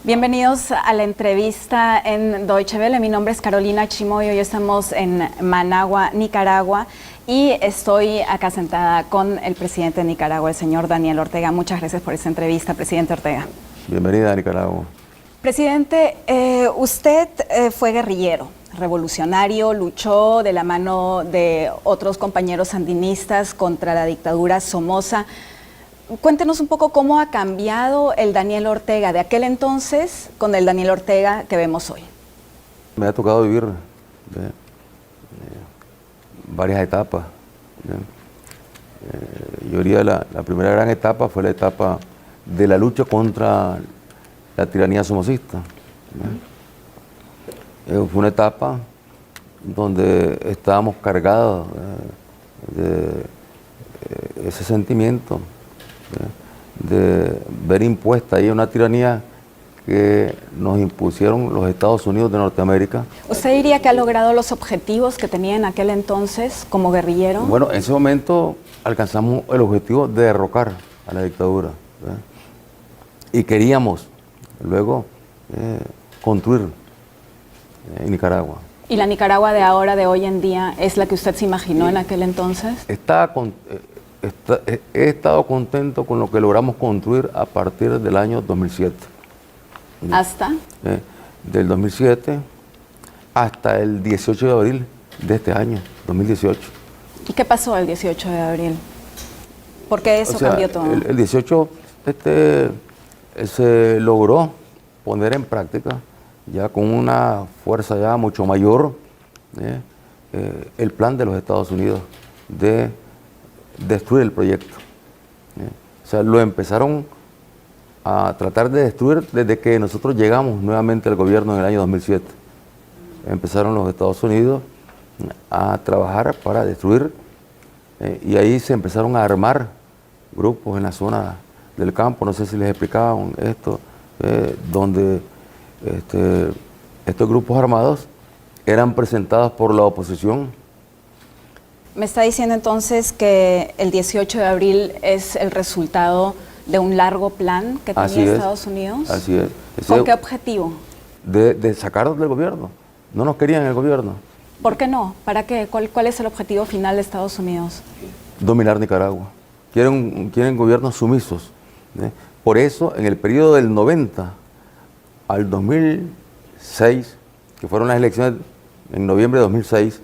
Bienvenidos a la entrevista en Deutsche Welle. Mi nombre es Carolina Chimoy. Hoy estamos en Managua, Nicaragua, y estoy acá sentada con el presidente de Nicaragua, el señor Daniel Ortega. Muchas gracias por esta entrevista, presidente Ortega. Bienvenida a Nicaragua. Presidente, usted fue guerrillero, revolucionario, luchó de la mano de otros compañeros sandinistas contra la dictadura Somoza. Cuéntenos un poco cómo ha cambiado el Daniel Ortega de aquel entonces con el Daniel Ortega que vemos hoy. Me ha tocado vivir varias etapas. Yo diría la primera gran etapa fue la etapa de la lucha contra la tiranía somocista. Fue una etapa donde estábamos cargados de ese sentimiento de ver impuesta ahí una tiranía que nos impusieron los Estados Unidos de Norteamérica. ¿Usted diría que ha logrado los objetivos que tenía en aquel entonces como guerrillero? Bueno, en ese momento alcanzamos el objetivo de derrocar a la dictadura, ¿verdad? Y queríamos luego construir en Nicaragua. ¿Y la Nicaragua de ahora, de hoy en día, es la que usted se imaginó en aquel entonces? He estado contento con lo que logramos construir a partir del año 2007. ¿Hasta? Del 2007 hasta el 18 de abril de este año, 2018. ¿Y qué pasó el 18 de abril? ¿Por qué eso cambió todo? El 18 se logró poner en práctica, ya con una fuerza ya mucho mayor, el plan de los Estados Unidos de destruir el proyecto. O sea, lo empezaron a tratar de destruir desde que nosotros llegamos nuevamente al gobierno en el año 2007. Empezaron los Estados Unidos a trabajar para destruir, y ahí se empezaron a armar grupos en la zona del campo, no sé si les explicaban esto, donde estos grupos armados eran presentados por la oposición. Me está diciendo entonces que el 18 de abril es el resultado de un largo plan que tenía Estados Unidos. Así es. ¿Con qué objetivo? De sacarnos del gobierno. No nos querían en el gobierno. ¿Por qué no? ¿Para qué? ¿Cuál es el objetivo final de Estados Unidos? Dominar Nicaragua. Quieren gobiernos sumisos. Por eso, en el periodo del 90 al 2006, que fueron las elecciones en noviembre de 2006,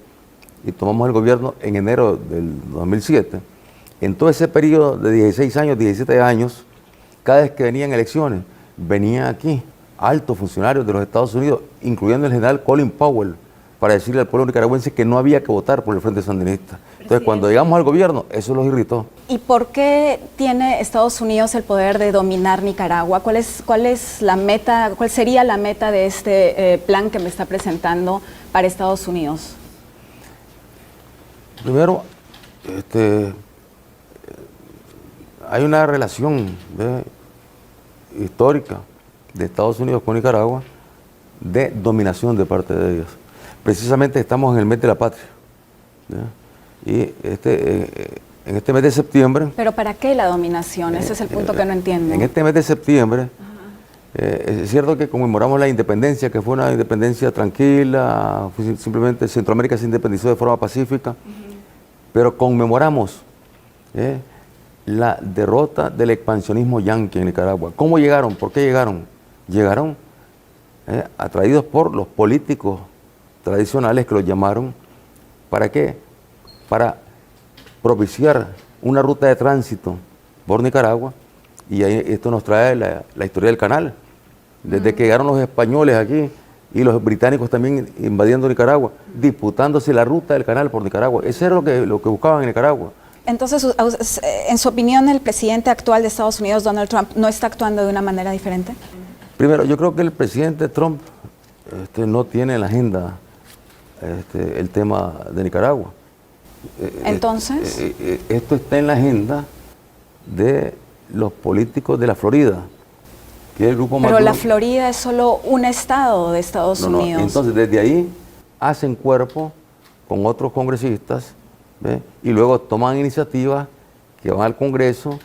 y tomamos el gobierno en enero del 2007, en todo ese periodo de 16 años, 17 años, cada vez que venían elecciones, venían aquí altos funcionarios de los Estados Unidos, incluyendo el general Colin Powell, para decirle al pueblo nicaragüense que no había que votar por el Frente Sandinista. Entonces, cuando llegamos al gobierno, eso los irritó. ¿Y por qué tiene Estados Unidos el poder de dominar Nicaragua? ¿Cuál es la meta, cuál sería la meta de este plan que me está presentando para Estados Unidos? Primero, hay una relación histórica de Estados Unidos con Nicaragua de dominación de parte de ellos. Precisamente estamos en el mes de la patria, ¿ya? Y en este mes de septiembre... ¿Pero para qué la dominación? Ese es el punto que no entiendo. En este mes de septiembre, es cierto que conmemoramos la independencia, que fue una independencia tranquila, simplemente Centroamérica se independizó de forma pacífica, pero conmemoramos la derrota del expansionismo yanqui en Nicaragua. ¿Cómo llegaron? ¿Por qué llegaron? Llegaron atraídos por los políticos tradicionales que los llamaron. ¿Para qué? Para propiciar una ruta de tránsito por Nicaragua, y ahí esto nos trae la historia del canal. Desde que llegaron los españoles aquí y los británicos también invadiendo Nicaragua, disputándose la ruta del canal por Nicaragua. Eso era lo que buscaban en Nicaragua. Entonces, en su opinión, ¿el presidente actual de Estados Unidos, Donald Trump, no está actuando de una manera diferente? Primero, yo creo que el presidente Trump no tiene en la agenda el tema de Nicaragua. Entonces... esto está en la agenda de los políticos de la Florida, que es el grupo más... Pero la Florida es solo un estado de Estados Unidos. Entonces, desde ahí hacen cuerpo con otros congresistas, y luego toman iniciativas que van al Congreso,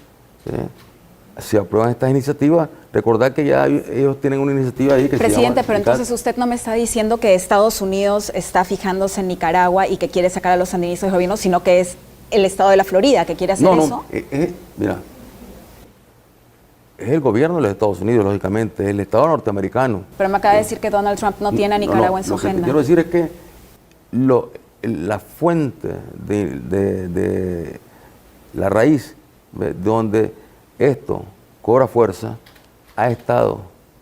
se aprueban estas iniciativas, recordar que ya ellos tienen una iniciativa ahí que Presidente, se llama... pero entonces usted no me está diciendo que Estados Unidos está fijándose en Nicaragua y que quiere sacar a los sandinistas del gobierno, sino que es el estado de la Florida que quiere hacer eso. Mira, es el gobierno de los Estados Unidos, lógicamente, es el Estado norteamericano. Pero me acaba de decir que Donald Trump no tiene a Nicaragua en su agenda. Lo que quiero decir es que la fuente de la raíz de donde esto cobra fuerza ha estado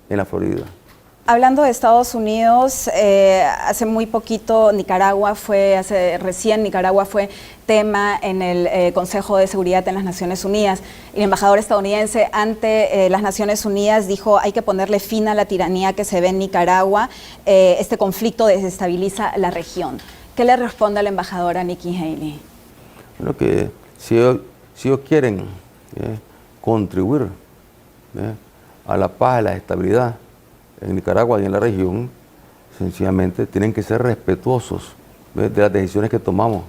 en la Florida. Hablando de Estados Unidos, hace muy poquito Nicaragua fue tema en el Consejo de Seguridad en las Naciones Unidas. El embajador estadounidense ante las Naciones Unidas dijo: hay que ponerle fin a la tiranía que se ve en Nicaragua, este conflicto desestabiliza la región. ¿Qué le responde al embajador a Nikki Haley? Bueno, que si ellos quieren contribuir a la paz, a la estabilidad en Nicaragua y en la región, sencillamente tienen que ser respetuosos de las decisiones que tomamos,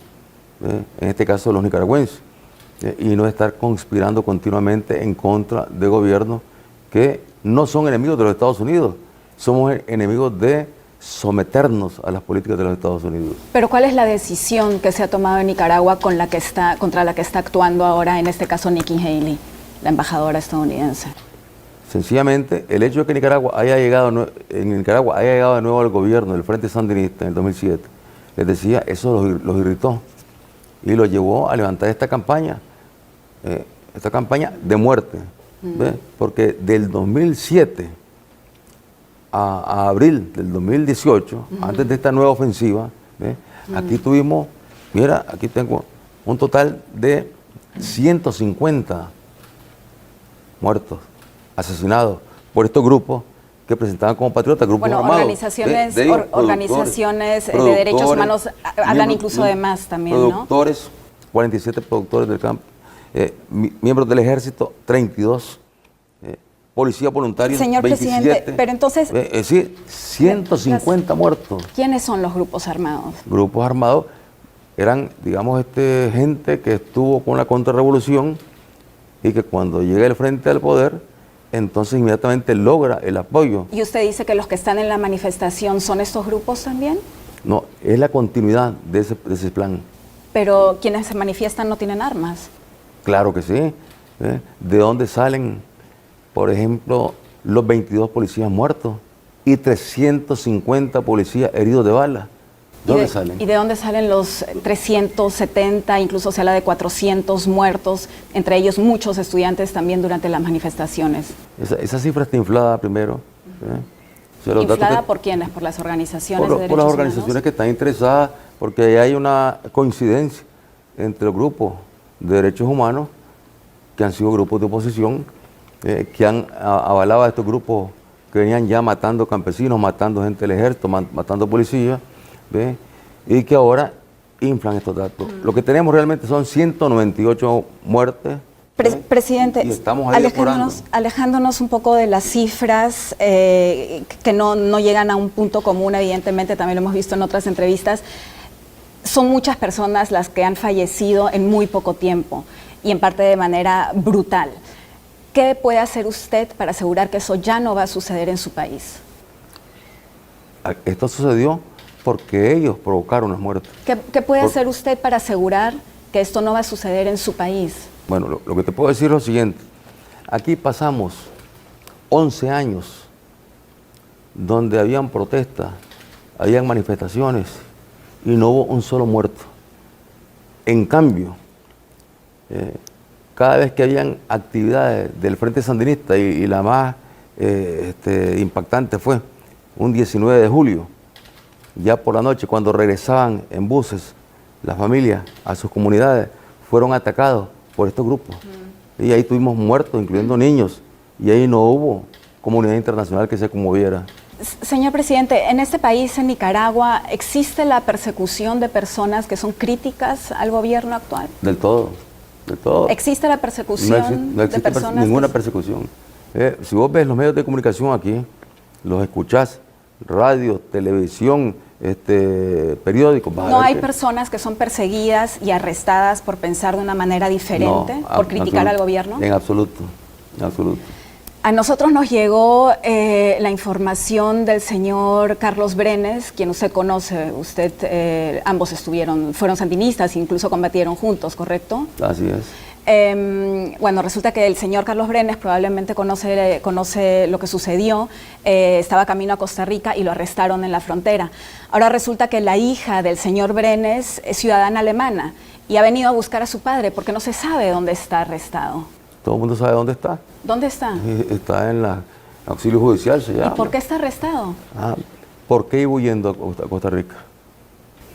en este caso los nicaragüenses, y no estar conspirando continuamente en contra de gobiernos que no son enemigos de los Estados Unidos, somos enemigos de someternos a las políticas de los Estados Unidos. Pero ¿cuál es la decisión que se ha tomado en Nicaragua contra la que está actuando ahora, en este caso Nikki Haley, la embajadora estadounidense? Sencillamente, el hecho de que Nicaragua haya llegado de nuevo al gobierno del Frente Sandinista en el 2007, les decía, eso los irritó y los llevó a levantar esta campaña de muerte, porque del 2007 a abril del 2018, antes de esta nueva ofensiva, aquí tuvimos, mira, aquí tengo un total de 150 muertos, asesinados por estos grupos que presentaban como patriotas, grupos armados. Organizaciones de derechos humanos hablan incluso de más también, productores, 47 productores del campo, miembros del ejército, 32, policías voluntarios, Señor 27. Presidente, pero entonces... sí, 150 muertos. ¿Quiénes son los grupos armados? Grupos armados eran, digamos, gente que estuvo con la contrarrevolución y que cuando llega el frente al poder, entonces inmediatamente logra el apoyo. ¿Y usted dice que los que están en la manifestación son estos grupos también? No, es la continuidad de ese plan. Pero quienes se manifiestan no tienen armas. Claro que sí. ¿De dónde salen, por ejemplo, los 22 policías muertos y 350 policías heridos de bala? ¿De dónde salen? ¿Y de dónde salen los 370, incluso se habla de 400 muertos, entre ellos muchos estudiantes también durante las manifestaciones? Esa cifra está inflada primero. ¿Inflada por quiénes? ¿Por las organizaciones de derechos por las humanos? organizaciones que están interesadas, porque ahí hay una coincidencia entre los grupos de derechos humanos, que han sido grupos de oposición, que han avalado a estos grupos que venían ya matando campesinos, matando gente del ejército, matando policías, y que ahora inflan estos datos. Lo que tenemos realmente son 198 muertes. Presidente, y estamos alejándonos un poco de las cifras que no llegan a un punto común, evidentemente, también lo hemos visto en otras entrevistas. Son muchas personas las que han fallecido en muy poco tiempo y en parte de manera brutal. ¿Qué puede hacer usted para asegurar que eso ya no va a suceder en su país? Esto sucedió porque ellos provocaron las muertes. ¿Qué puede hacer usted para asegurar que esto no va a suceder en su país? Bueno, lo que te puedo decir es lo siguiente. Aquí pasamos 11 años donde habían protestas, habían manifestaciones y no hubo un solo muerto. En cambio, cada vez que habían actividades del Frente Sandinista, y la más impactante fue un 19 de julio, ya por la noche, cuando regresaban en buses las familias a sus comunidades, fueron atacados por estos grupos. Y ahí tuvimos muertos, incluyendo niños, y ahí no hubo comunidad internacional que se conmoviera. Señor presidente, en este país, en Nicaragua, ¿existe la persecución de personas que son críticas al gobierno actual? Del todo, del todo. ¿Existe la persecución de personas? Ninguna persecución. Si vos ves los medios de comunicación aquí, los escuchás, radio, televisión, periódicos. ¿No hay personas que son perseguidas y arrestadas por pensar de una manera diferente, por criticar al gobierno? En absoluto. Absoluto. A nosotros nos llegó la información del señor Carlos Brenes, quien usted conoce. Ambos fueron sandinistas, incluso combatieron juntos, ¿correcto? Así es. Bueno, resulta que el señor Carlos Brenes probablemente conoce lo que sucedió. Estaba camino a Costa Rica y lo arrestaron en la frontera. Ahora resulta que la hija del señor Brenes es ciudadana alemana y ha venido a buscar a su padre porque no se sabe dónde está arrestado. Todo el mundo sabe dónde está. ¿Dónde está? Está en la auxilio judicial, se llama. ¿Y por qué está arrestado? ¿Por qué iba huyendo a Costa Rica?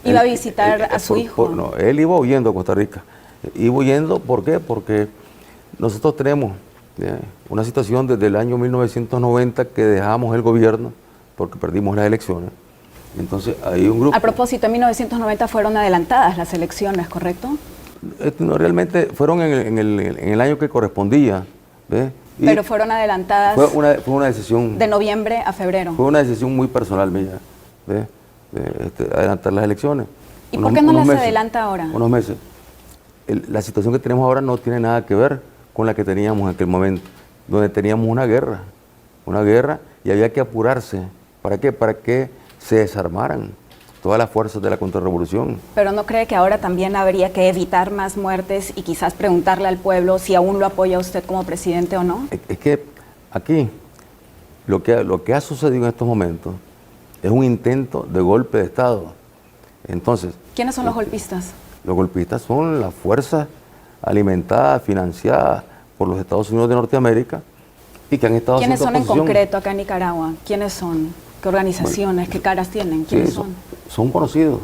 ¿Iba a visitar a su hijo? No, él iba huyendo a Costa Rica. Iba huyendo, ¿por qué? Porque nosotros tenemos una situación desde el año 1990 que dejamos el gobierno porque perdimos las elecciones. Entonces hay un grupo... A propósito, en 1990 fueron adelantadas las elecciones, ¿correcto? No, realmente fueron en el año que correspondía. Pero fueron adelantadas. Fue una decisión. De noviembre a febrero. Fue una decisión muy personal mía, adelantar las elecciones. ¿Y por qué no las adelanta ahora? Unos meses. La situación que tenemos ahora no tiene nada que ver con la que teníamos en aquel momento, donde teníamos una guerra y había que apurarse. ¿Para qué? Para que se desarmaran todas las fuerzas de la contrarrevolución. ¿Pero no cree que ahora también habría que evitar más muertes y quizás preguntarle al pueblo si aún lo apoya usted como presidente o no? Es que aquí lo que ha sucedido en estos momentos es un intento de golpe de Estado. Entonces, ¿quiénes son los golpistas? Los golpistas son las fuerzas alimentadas, financiadas por los Estados Unidos de Norteamérica y que han estado haciendo oposición. ¿Quiénes son en concreto acá en Nicaragua? ¿Quiénes son? ¿Qué organizaciones? ¿Qué caras tienen? ¿Quiénes son? Son conocidos.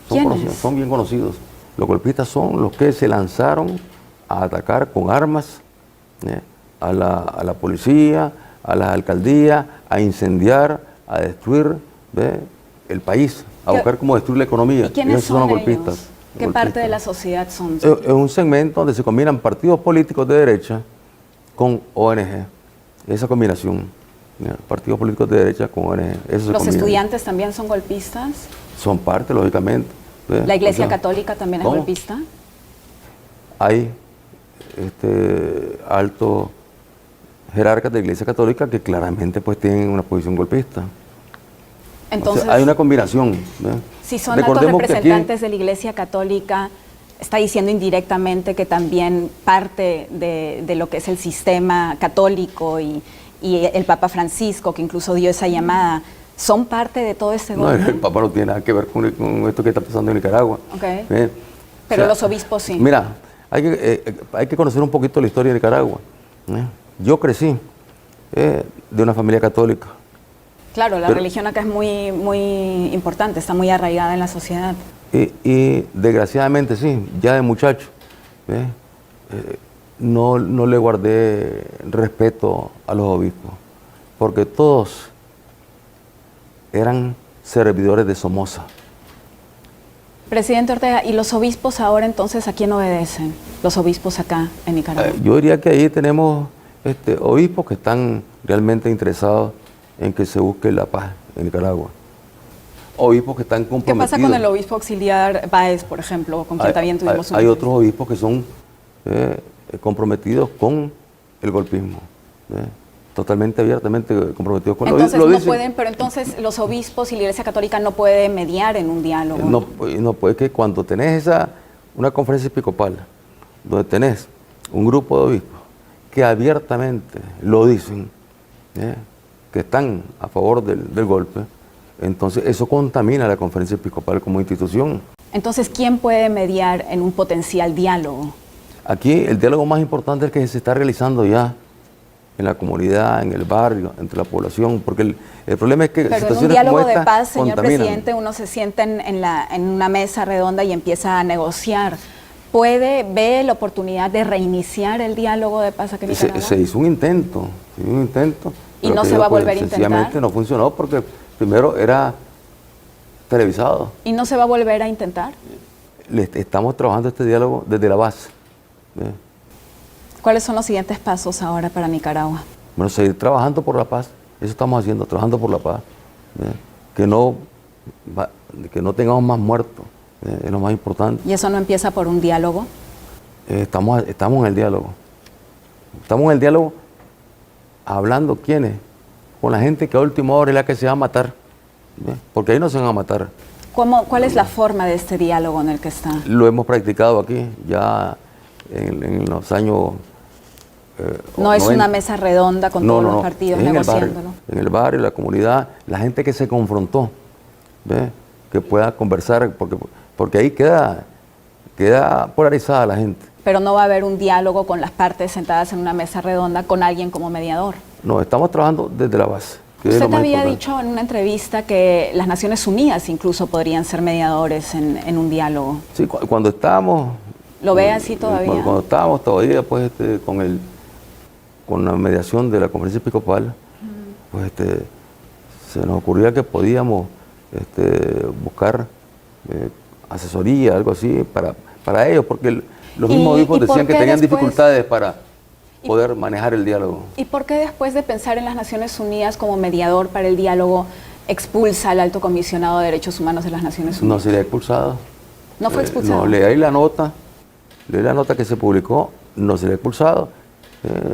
Son bien conocidos. Los golpistas son los que se lanzaron a atacar con armas a la policía, a las alcaldías, a incendiar, a destruir el país, a buscar cómo destruir la economía. ¿Y quiénes son los golpistas? ellos? ¿Qué parte de la sociedad son? Es un segmento donde se combinan partidos políticos de derecha con ONG. Esa combinación. Partidos políticos de derecha con ONG. ¿Los estudiantes también son golpistas? Son parte, lógicamente. ¿La Iglesia Católica también es golpista? Hay altos jerarcas de la Iglesia Católica que claramente pues tienen una posición golpista. Entonces, hay una combinación. Si son altos representantes de la Iglesia Católica, está diciendo indirectamente que también parte de lo que es el sistema católico y el Papa Francisco, que incluso dio esa llamada, ¿son parte de todo este golpe? No, el Papa no tiene nada que ver con esto que está pasando en Nicaragua. Okay. Pero los obispos sí. Mira, hay que conocer un poquito la historia de Nicaragua. Yo crecí de una familia católica. Claro, la religión acá es muy, muy importante, está muy arraigada en la sociedad. Y desgraciadamente sí, ya de muchacho, no le guardé respeto a los obispos, porque todos eran servidores de Somoza. Presidente Ortega, ¿y los obispos ahora entonces a quién obedecen? Los obispos acá en Nicaragua. Yo diría que ahí tenemos obispos que están realmente interesados en que se busque la paz en Nicaragua. Obispos que están comprometidos. ¿Qué pasa con el obispo auxiliar Báez, por ejemplo, con quien también tuvimos un... Hay otros obispos que son comprometidos con el golpismo, totalmente abiertamente comprometidos con entonces, el golpismo. Pero entonces los obispos y la Iglesia Católica no pueden mediar en un diálogo. No puede, que cuando tenés una conferencia episcopal, donde tenés un grupo de obispos que abiertamente lo dicen, que están a favor del golpe, entonces eso contamina a la conferencia episcopal como institución. Entonces, ¿quién puede mediar en un potencial diálogo? Aquí el diálogo más importante es que se está realizando ya en la comunidad, en el barrio, entre la población, porque el problema es que pero situaciones en un diálogo como esta de paz, señor contaminan. Presidente, uno se sienta en una mesa redonda y empieza a negociar. ¿Ve la oportunidad de reiniciar el diálogo de paz aquí en Nicaragua? Se hizo un intento, ¿Y no se va a volver a intentar? Sencillamente no funcionó porque primero era televisado. ¿Y no se va a volver a intentar? Estamos trabajando este diálogo desde la base. ¿Cuáles son los siguientes pasos ahora para Nicaragua? Bueno, seguir trabajando por la paz. Eso estamos haciendo, trabajando por la paz. Que no tengamos más muertos. Es lo más importante. ¿Y eso no empieza por un diálogo? Estamos en el diálogo. Estamos en el diálogo hablando, ¿quiénes? Con la gente que a última hora es la que se va a matar, ¿ve? Porque ahí no se van a matar. ¿Cuál es la forma de este diálogo en el que está? Lo hemos practicado aquí, ya en los años... No es una mesa redonda con todos los partidos negociándolo. En el barrio, la comunidad, la gente que se confrontó, ¿ve? Que pueda conversar, porque ahí queda polarizada la gente. Pero no va a haber un diálogo con las partes sentadas en una mesa redonda con alguien como mediador. No, estamos trabajando desde la base. Usted había dicho en una entrevista que las Naciones Unidas incluso podrían ser mediadores en un diálogo. Sí, cuando estábamos... ¿Lo ve así todavía? Cuando estábamos todavía pues, con la mediación de la Conferencia Episcopal, pues se nos ocurría que podíamos buscar asesoría, algo así, para ellos, porque los mismos obispos decían que tenían dificultades para poder manejar el diálogo. ¿Y por qué después de pensar en las Naciones Unidas como mediador para el diálogo, expulsa al Alto Comisionado de Derechos Humanos de las Naciones Unidas? No sería expulsado. ¿No fue expulsado? No, leí la nota que se publicó, no se le ha expulsado.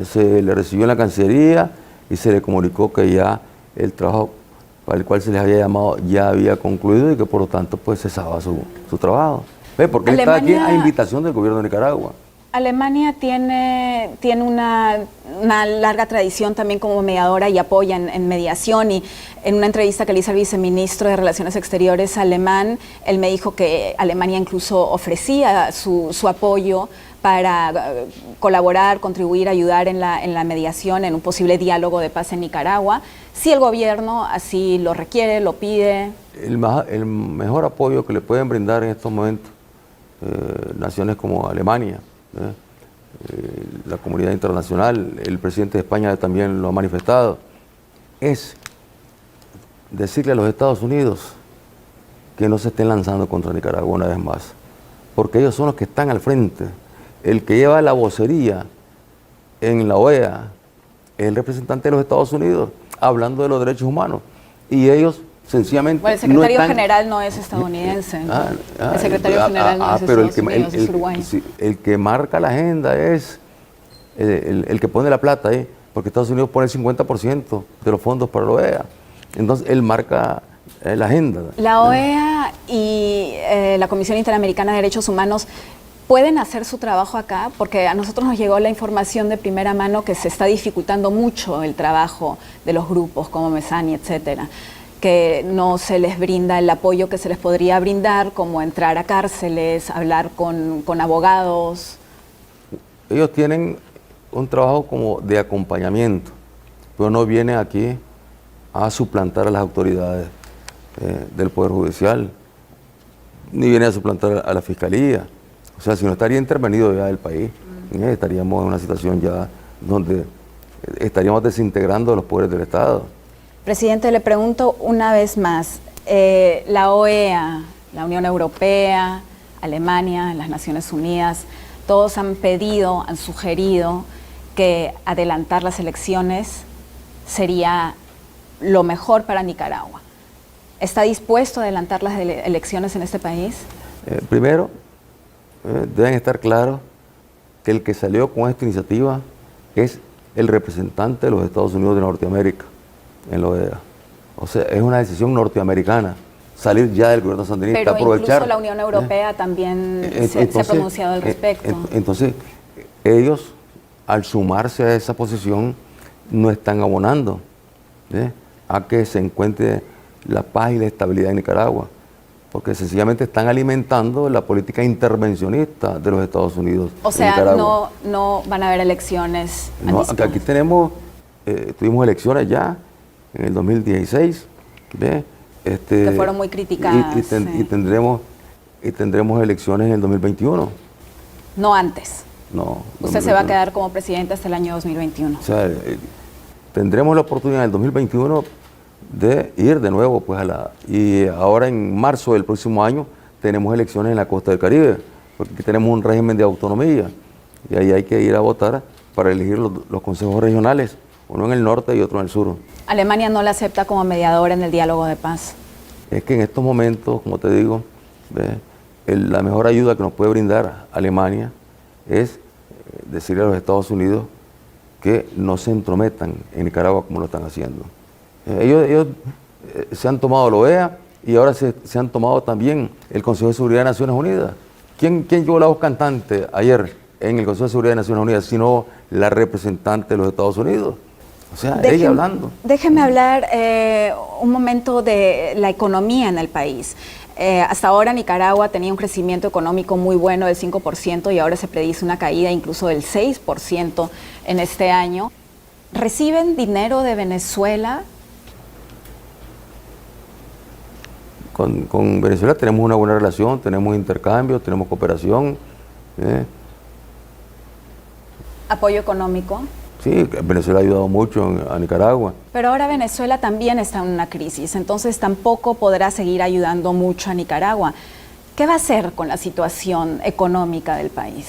Se le recibió en la Cancillería y se le comunicó que ya el trabajo para el cual se les había llamado ya había concluido y que por lo tanto pues cesaba su trabajo. ¿Ve? Porque él está aquí a invitación del gobierno de Nicaragua. Alemania tiene una larga tradición también como mediadora y apoya en mediación, y en una entrevista que le hice al viceministro de Relaciones Exteriores alemán, él me dijo que Alemania incluso ofrecía su apoyo para colaborar, contribuir, ayudar en la mediación, en un posible diálogo de paz en Nicaragua, si el gobierno así lo requiere, lo pide. El mejor apoyo que le pueden brindar en estos momentos naciones como Alemania, la comunidad internacional, el presidente de España también lo ha manifestado, es decirle a los Estados Unidos que no se estén lanzando contra Nicaragua una vez más, porque ellos son los que están al frente. El que lleva la vocería en la OEA es el representante de los Estados Unidos, hablando de los derechos humanos, y ellos sencillamente... Bueno, el secretario general no es estadounidense. El secretario general no es Estados Unidos, es Uruguay. El que marca la agenda es el que pone la plata ahí, porque Estados Unidos pone el 50% de los fondos para la OEA. Entonces, él marca la agenda. La OEA y la Comisión Interamericana de Derechos Humanos pueden hacer su trabajo acá, porque a nosotros nos llegó la información de primera mano que se está dificultando mucho el trabajo de los grupos como Mesani, etcétera, que no se les brinda el apoyo que se les podría brindar, como entrar a cárceles, hablar con abogados. Ellos tienen un trabajo como de acompañamiento, pero no vienen aquí a suplantar a las autoridades del Poder Judicial, ni vienen a suplantar a la Fiscalía. O sea, si no estaría intervenido ya el país, estaríamos en una situación ya donde estaríamos desintegrando los poderes del Estado. Presidente, le pregunto una vez más, la OEA, la Unión Europea, Alemania, las Naciones Unidas, todos han pedido, han sugerido que adelantar las elecciones sería lo mejor para Nicaragua. ¿Está dispuesto a adelantar las elecciones en este país? Primero, deben estar claros que el que salió con esta iniciativa es el representante de los Estados Unidos de Norteamérica en la OEA. O sea, es una decisión norteamericana salir ya del gobierno sandinista, pero aprovechar. Incluso la Unión Europea también se ha pronunciado al respecto. Entonces, ellos, al sumarse a esa posición, no están abonando a que se encuentre la paz y la estabilidad en Nicaragua, porque sencillamente están alimentando la política intervencionista de los Estados Unidos. O sea, no van a haber elecciones anticipadas. Aquí tuvimos elecciones ya en el 2016, que fueron muy criticadas. Y tendremos elecciones en el 2021. No antes. No. Usted se va a quedar como presidente hasta el año 2021. O sea, tendremos la oportunidad en el 2021 de ir de nuevo pues y ahora en marzo del próximo año tenemos elecciones en la costa del Caribe, porque aquí tenemos un régimen de autonomía y ahí hay que ir a votar para elegir los consejos regionales, uno en el norte y otro en el sur. Alemania no la acepta como mediadora en el diálogo de paz. Es que en estos momentos, como te digo, la mejor ayuda que nos puede brindar Alemania es decirle a los Estados Unidos que no se entrometan en Nicaragua como lo están haciendo. Ellos se han tomado la OEA y ahora se han tomado también el Consejo de Seguridad de Naciones Unidas. ¿Quién llevó la voz cantante ayer en el Consejo de Seguridad de Naciones Unidas, sino la representante de los Estados Unidos? O sea, ella hablando. Déjeme hablar un momento de la economía en el país. Hasta ahora Nicaragua tenía un crecimiento económico muy bueno del 5% y ahora se predice una caída incluso del 6% en este año. ¿Reciben dinero de Venezuela? Con Venezuela tenemos una buena relación, tenemos intercambio, tenemos cooperación. ¿Apoyo económico? Sí, Venezuela ha ayudado mucho a Nicaragua. Pero ahora Venezuela también está en una crisis, entonces tampoco podrá seguir ayudando mucho a Nicaragua. ¿Qué va a hacer con la situación económica del país?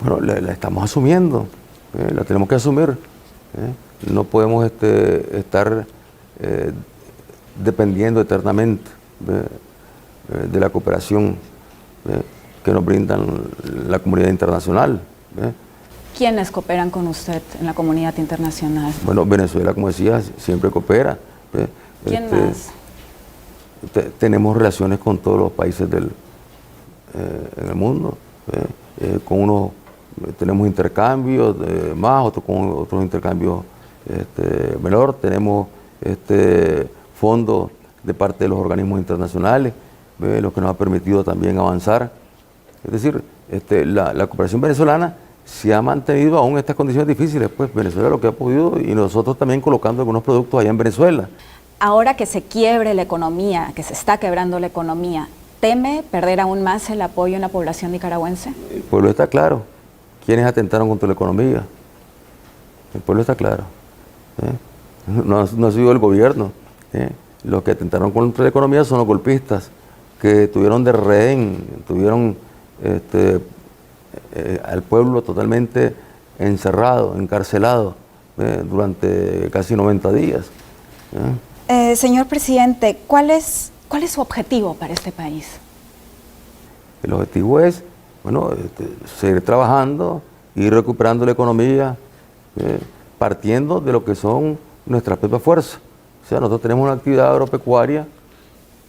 Bueno, la estamos asumiendo, la tenemos que asumir. No podemos estar dependiendo eternamente de la cooperación que nos brindan la comunidad internacional. ¿Quiénes cooperan con usted en la comunidad internacional? Bueno, Venezuela, como decía, siempre coopera. ¿Quién más? Tenemos relaciones con todos los países en el mundo. Con unos tenemos intercambios más, otros con otros intercambios menor. Tenemos fondos de parte de los organismos internacionales, lo que nos ha permitido también avanzar. Es decir, la cooperación venezolana se ha mantenido aún en estas condiciones difíciles, pues Venezuela lo que ha podido y nosotros también colocando algunos productos allá en Venezuela. Ahora que se quiebre la economía, que se está quebrando la economía, ¿teme perder aún más el apoyo en la población nicaragüense? El pueblo está claro. ¿Quiénes atentaron contra la economía? El pueblo está claro. No ha sido el gobierno. Los que atentaron contra la economía son los golpistas, que tuvieron de rehén, tuvieron al pueblo totalmente encerrado, encarcelado durante casi 90 días. Señor presidente, ¿cuál es su objetivo para este país? El objetivo es, bueno, seguir trabajando y recuperando la economía, partiendo de lo que son nuestras propias fuerzas. O sea, nosotros tenemos una actividad agropecuaria.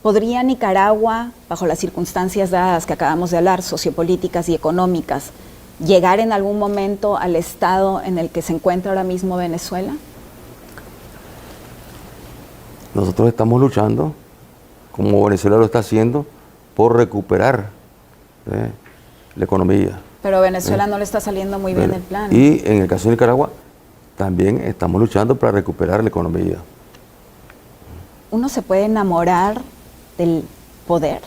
¿Podría Nicaragua, bajo las circunstancias dadas que acabamos de hablar, sociopolíticas y económicas, llegar en algún momento al estado en el que se encuentra ahora mismo Venezuela? Nosotros estamos luchando, como Venezuela lo está haciendo, por recuperar la economía. Pero Venezuela no le está saliendo muy bien el plan. Y en el caso de Nicaragua, también estamos luchando para recuperar la economía. ¿Uno se puede enamorar del poder?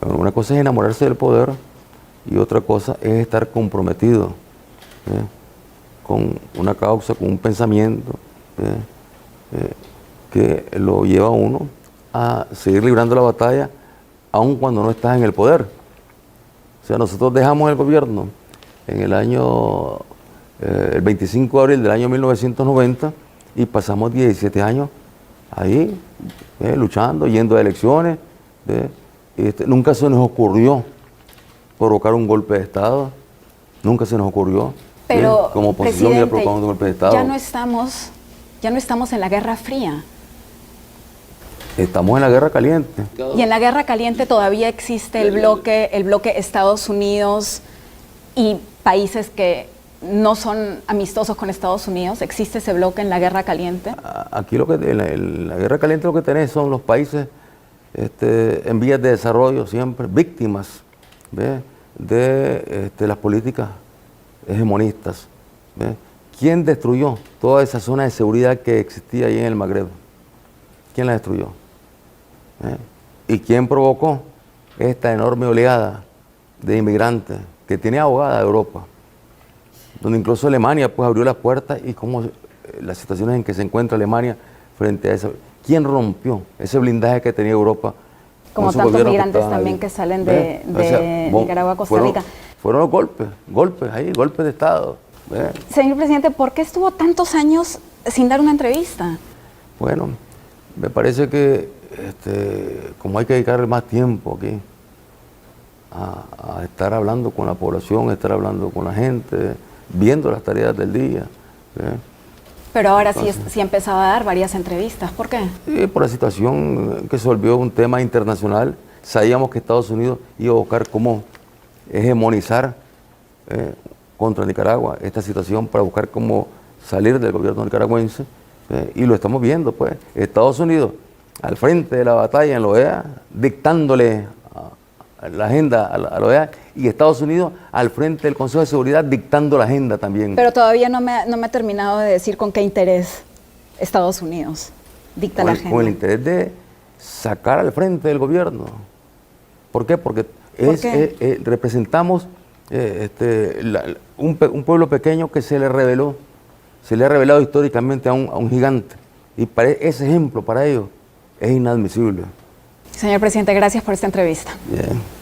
Bueno, una cosa es enamorarse del poder y otra cosa es estar comprometido con una causa, con un pensamiento que lo lleva a uno a seguir librando la batalla aun cuando no estás en el poder. O sea, nosotros dejamos el gobierno en el año, el 25 de abril del año 1990 y pasamos 17 años ahí luchando, yendo a elecciones. Nunca se nos ocurrió provocar un golpe de Estado, nunca se nos ocurrió. Pero, como oposición ir a provocar un golpe de Estado. Ya no estamos en la Guerra Fría. Estamos en la guerra caliente. Y en la Guerra Caliente todavía existe el bloque Estados Unidos y países que no son amistosos con Estados Unidos. ¿Existe ese bloque en la Guerra Caliente? Aquí en la Guerra Caliente lo que tenés son los países en vías de desarrollo siempre, víctimas de las políticas hegemonistas. ¿Quién destruyó toda esa zona de seguridad que existía ahí en el Magreb? ¿Quién la destruyó? ¿Y quién provocó esta enorme oleada de inmigrantes que tiene ahogada a Europa? Donde incluso Alemania pues abrió las puertas y cómo las situaciones en que se encuentra Alemania frente a eso. ¿Quién rompió ese blindaje que tenía Europa? Como tantos migrantes también que salen de Nicaragua a Costa Rica. Fueron los golpes de Estado. Señor presidente, ¿por qué estuvo tantos años sin dar una entrevista? Bueno, me parece que como hay que dedicarle más tiempo aquí, a estar hablando con la población, a estar hablando con la gente, viendo las tareas del día. Pero ahora sí empezaba a dar varias entrevistas. ¿Por qué? Por la situación que se volvió un tema internacional. Sabíamos que Estados Unidos iba a buscar cómo hegemonizar contra Nicaragua esta situación para buscar cómo salir del gobierno nicaragüense. Y lo estamos viendo, pues. Estados Unidos al frente de la batalla en la OEA, dictándole la agenda a la OEA, y Estados Unidos al frente del Consejo de Seguridad dictando la agenda también. Pero todavía no me ha terminado de decir con qué interés Estados Unidos dicta la agenda. Con el interés de sacar al frente del gobierno. ¿Por qué? Porque representamos un pueblo pequeño que se le ha revelado históricamente a un gigante. Y ese ejemplo para ellos es inadmisible. Señor presidente, gracias por esta entrevista. Bien.